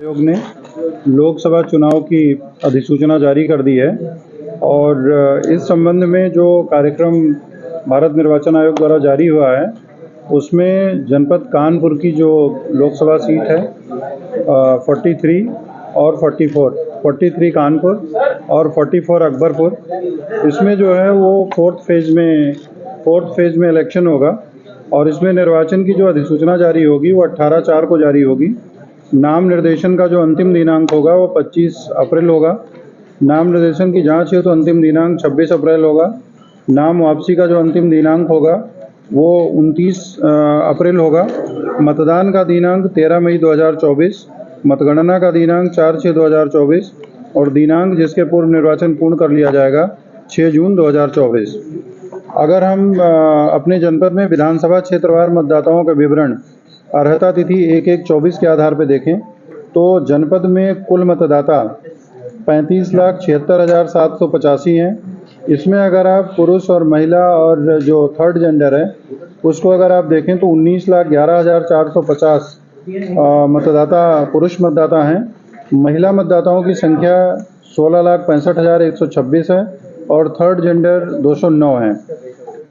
आयोग ने लोकसभा चुनाव की अधिसूचना जारी कर दी है और इस संबंध में जो कार्यक्रम भारत निर्वाचन आयोग द्वारा जारी हुआ है उसमें जनपद कानपुर की जो लोकसभा सीट है 43 और 44 कानपुर और 44 अकबरपुर, इसमें जो है वो फोर्थ फेज में इलेक्शन होगा और इसमें निर्वाचन की जो अधिसूचना जारी होगी वो 18/4 को जारी होगी। नाम निर्देशन का जो अंतिम दिनांक होगा वो 25 अप्रैल होगा। नाम निर्देशन की जांच है तो अंतिम दिनांक 26 अप्रैल होगा। नाम वापसी का जो अंतिम दिनांक होगा वो 29 अप्रैल होगा। मतदान का दिनांक 13 मई 2024, मतगणना का दिनांक 4/6/2024 और दिनांक जिसके पूर्व निर्वाचन पूर्ण कर लिया जाएगा 6 जून 2024। अगर हम अपने जनपद में विधानसभा क्षेत्रवार मतदाताओं का विवरण अर्हता तिथि 1/1/24 के आधार पर देखें तो जनपद में कुल मतदाता 35,76,785 हैं। इसमें अगर आप पुरुष और महिला और जो थर्ड जेंडर है उसको अगर आप देखें तो 19,11,450 मतदाता पुरुष मतदाता हैं। महिला मतदाताओं की संख्या 16,65,126 है और थर्ड जेंडर 209 हैं।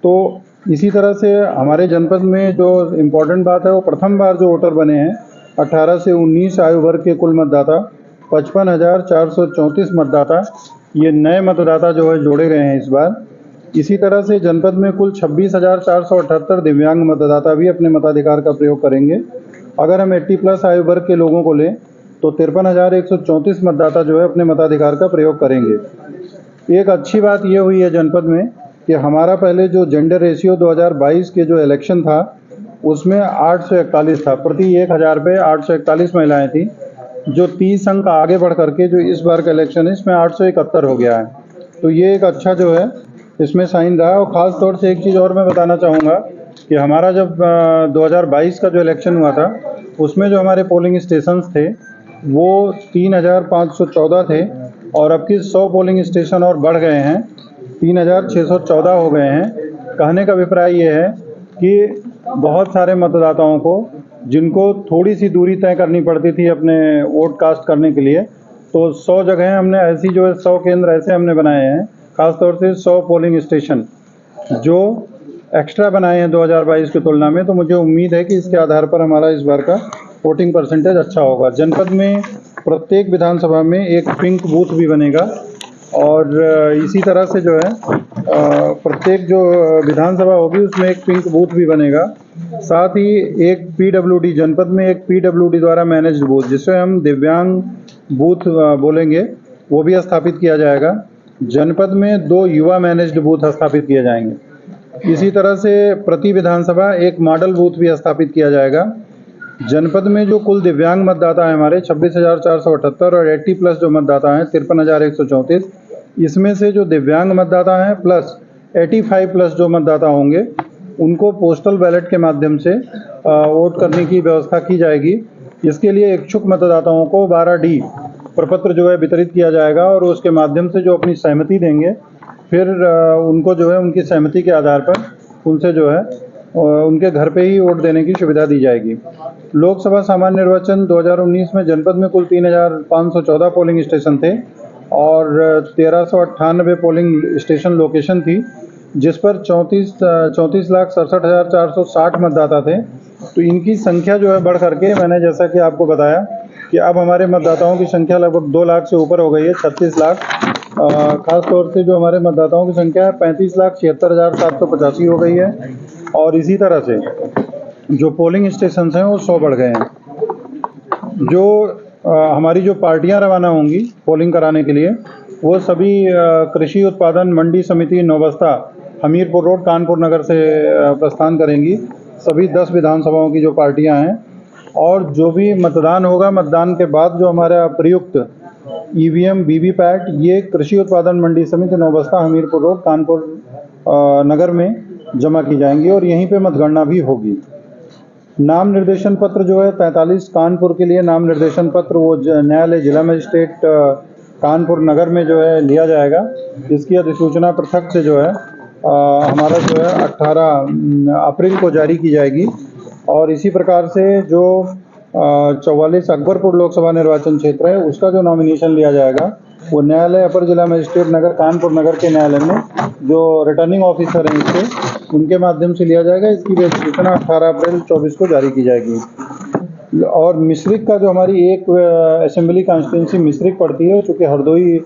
तो इसी तरह से हमारे जनपद में जो इम्पोर्टेंट बात है वो प्रथम बार जो वोटर बने हैं 18 से 19 आयु वर्ग के कुल मतदाता 55,434 मतदाता, ये नए मतदाता जो है जोड़े गए हैं इस बार। इसी तरह से जनपद में कुल 26,478 दिव्यांग मतदाता भी अपने मताधिकार का प्रयोग करेंगे। अगर हम 80+ आयु वर्ग के लोगों को लें तो 53,134 मतदाता जो है अपने मताधिकार का प्रयोग करेंगे। एक अच्छी बात ये हुई है जनपद में कि हमारा पहले जो जेंडर रेशियो 2022 के जो इलेक्शन था उसमें 841 था, प्रति 1000 पे 841 महिलाएं थी, जो 30 अंक आगे बढ़ करके जो इस बार का इलेक्शन है इसमें 871 हो गया है। तो ये एक अच्छा जो है इसमें साइन रहा। और ख़ास तौर से एक चीज़ और मैं बताना चाहूँगा कि हमारा जब 2022 का जो इलेक्शन हुआ था उसमें जो हमारे पोलिंग स्टेशंस थे वो 3,514 थे और अब की 100 पोलिंग स्टेशन और बढ़ गए हैं, 3,614 हो गए हैं। कहने का अभिप्राय ये है कि बहुत सारे मतदाताओं को जिनको थोड़ी सी दूरी तय करनी पड़ती थी अपने वोट कास्ट करने के लिए, तो 100 जगह हमने ऐसी जो है 100 केंद्र ऐसे हमने बनाए हैं, ख़ासतौर से 100 पोलिंग स्टेशन जो एक्स्ट्रा बनाए हैं 2022 की तुलना में। तो मुझे उम्मीद है कि इसके आधार पर हमारा इस बार का वोटिंग परसेंटेज अच्छा होगा। जनपद में प्रत्येक विधानसभा में एक पिंक बूथ भी बनेगा और इसी तरह से जो है प्रत्येक जो विधानसभा होगी उसमें एक पिंक बूथ भी बनेगा। साथ ही एक PWD, जनपद में एक PWD द्वारा मैनेज्ड बूथ जिसे हम दिव्यांग बूथ बोलेंगे वो भी स्थापित किया जाएगा। जनपद में 2 युवा मैनेज्ड बूथ स्थापित किए जाएंगे। इसी तरह से प्रति विधानसभा एक मॉडल बूथ भी स्थापित किया जाएगा। जनपद में जो कुल दिव्यांग मतदाता हैं हमारे 26,478 और 80+ जो मतदाता हैं 53,134, इसमें से जो दिव्यांग मतदाता हैं प्लस 85+ जो मतदाता होंगे उनको पोस्टल बैलेट के माध्यम से वोट करने की व्यवस्था की जाएगी। इसके लिए इच्छुक मतदाताओं को 12D प्रपत्र जो है वितरित किया जाएगा और उसके माध्यम से जो अपनी सहमति देंगे फिर उनको जो है उनकी सहमति के आधार पर उनसे जो है उनके घर पे ही वोट देने की सुविधा दी जाएगी। लोकसभा सामान्य निर्वाचन 2019 में जनपद में कुल 3,514 पोलिंग स्टेशन थे और 1,398 पोलिंग स्टेशन लोकेशन थी, जिस पर 34,67,460 मतदाता थे। तो इनकी संख्या जो है बढ़ करके मैंने जैसा कि आपको बताया कि अब हमारे मतदाताओं की संख्या लगभग 2 लाख से ऊपर हो गई है, 36 लाख। खास तौर से जो हमारे मतदाताओं की संख्या है 35,76,785 हो गई है और इसी तरह से जो पोलिंग स्टेशंस हैं वो 100 बढ़ गए हैं। जो हमारी जो पार्टियां रवाना होंगी पोलिंग कराने के लिए वो सभी कृषि उत्पादन मंडी समिति नौबस्ता हमीरपुर रोड कानपुर नगर से प्रस्थान करेंगी। सभी 10 विधानसभाओं की जो पार्टियां हैं और जो भी मतदान होगा मतदान के बाद जो हमारा प्रयुक्त EVM VVPAT ये कृषि उत्पादन मंडी समिति नौबस्ता हमीरपुर रोड कानपुर नगर में जमा की जाएंगी और यहीं पे मतगणना भी होगी। नाम निर्देशन पत्र जो है 43 कानपुर के लिए नाम निर्देशन पत्र वो न्यायालय जिला मजिस्ट्रेट कानपुर नगर में जो है लिया जाएगा। इसकी अधिसूचना पृथक से जो है हमारा जो है 18 अप्रैल को जारी की जाएगी। और इसी प्रकार से जो 44 अकबरपुर लोकसभा निर्वाचन क्षेत्र है, उसका जो नॉमिनेशन लिया जाएगा वो न्यायालय अपर जिला मजिस्ट्रेट नगर कानपुर नगर के न्यायालय में जो रिटर्निंग ऑफिसर हैं इसके उनके माध्यम से लिया जाएगा। इसकी अधिसूचना 18 अप्रैल 24 को जारी की जाएगी। और मिश्रिक का जो हमारी एक असेंबली कॉन्स्टिट्यूंसी मिश्रिक पड़ती है, चूँकि हरदोई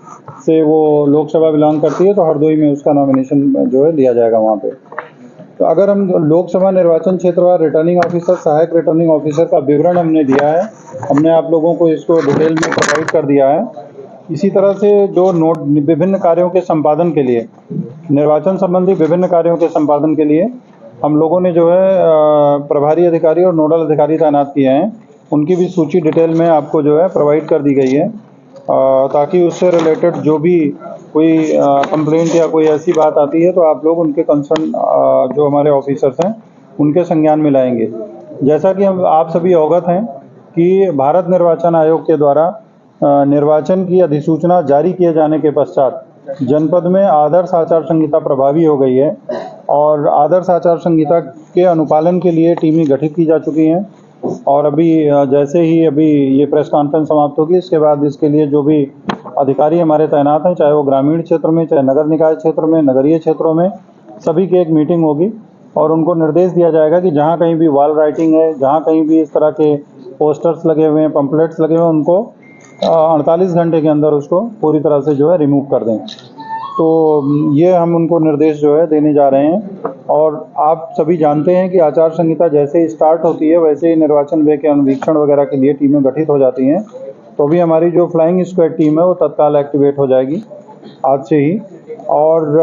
से वो लोकसभा बिलोंग करती है, तो हरदोई में उसका नॉमिनेशन जो है लिया जाएगा वहाँ पे। तो अगर हम लोकसभा निर्वाचन क्षेत्रवार रिटर्निंग ऑफिसर, सहायक रिटर्निंग ऑफिसर का विवरण हमने दिया है, हमने आप लोगों को इसको डिटेल में प्रोवाइड कर दिया है। इसी तरह से जो विभिन्न कार्यों के संपादन के लिए, निर्वाचन संबंधी विभिन्न कार्यों के संपादन के लिए हम लोगों ने जो है प्रभारी अधिकारी और नोडल अधिकारी तैनात किए हैं, उनकी भी सूची डिटेल में आपको जो है प्रोवाइड कर दी गई है, ताकि उससे रिलेटेड जो भी कोई कंप्लेंट या कोई ऐसी बात आती है तो आप लोग उनके कंसर्न जो हमारे ऑफिसर्स हैं उनके संज्ञान में लाएंगे। जैसा कि हम आप सभी अवगत हैं कि भारत निर्वाचन आयोग के द्वारा निर्वाचन की अधिसूचना जारी किए जाने के पश्चात जनपद में आदर्श आचार संहिता प्रभावी हो गई है और आदर्श आचार संहिता के अनुपालन के लिए टीमें गठित की जा चुकी हैं। और अभी जैसे ही अभी ये प्रेस कॉन्फ्रेंस समाप्त होगी, इसके बाद इसके लिए जो भी अधिकारी हमारे तैनात हैं, चाहे वो ग्रामीण क्षेत्र में, चाहे नगर निकाय क्षेत्र में, नगरीय क्षेत्रों में, सभी की एक मीटिंग होगी और उनको निर्देश दिया जाएगा कि जहाँ कहीं भी वॉल राइटिंग है, जहाँ कहीं भी इस तरह के पोस्टर्स लगे हुए हैं, पम्पलेट्स लगे हुए हैं, उनको 48 घंटे के अंदर उसको पूरी तरह से जो है रिमूव कर दें। तो ये हम उनको निर्देश जो है देने जा रहे हैं। और आप सभी जानते हैं कि आचार संहिता जैसे ही स्टार्ट होती है वैसे ही निर्वाचन व्यय के अनुवीक्षण वगैरह के लिए टीमें गठित हो जाती हैं। तो अभी हमारी जो फ्लाइंग स्क्वाड टीम है वो तत्काल एक्टिवेट हो जाएगी आज से ही। और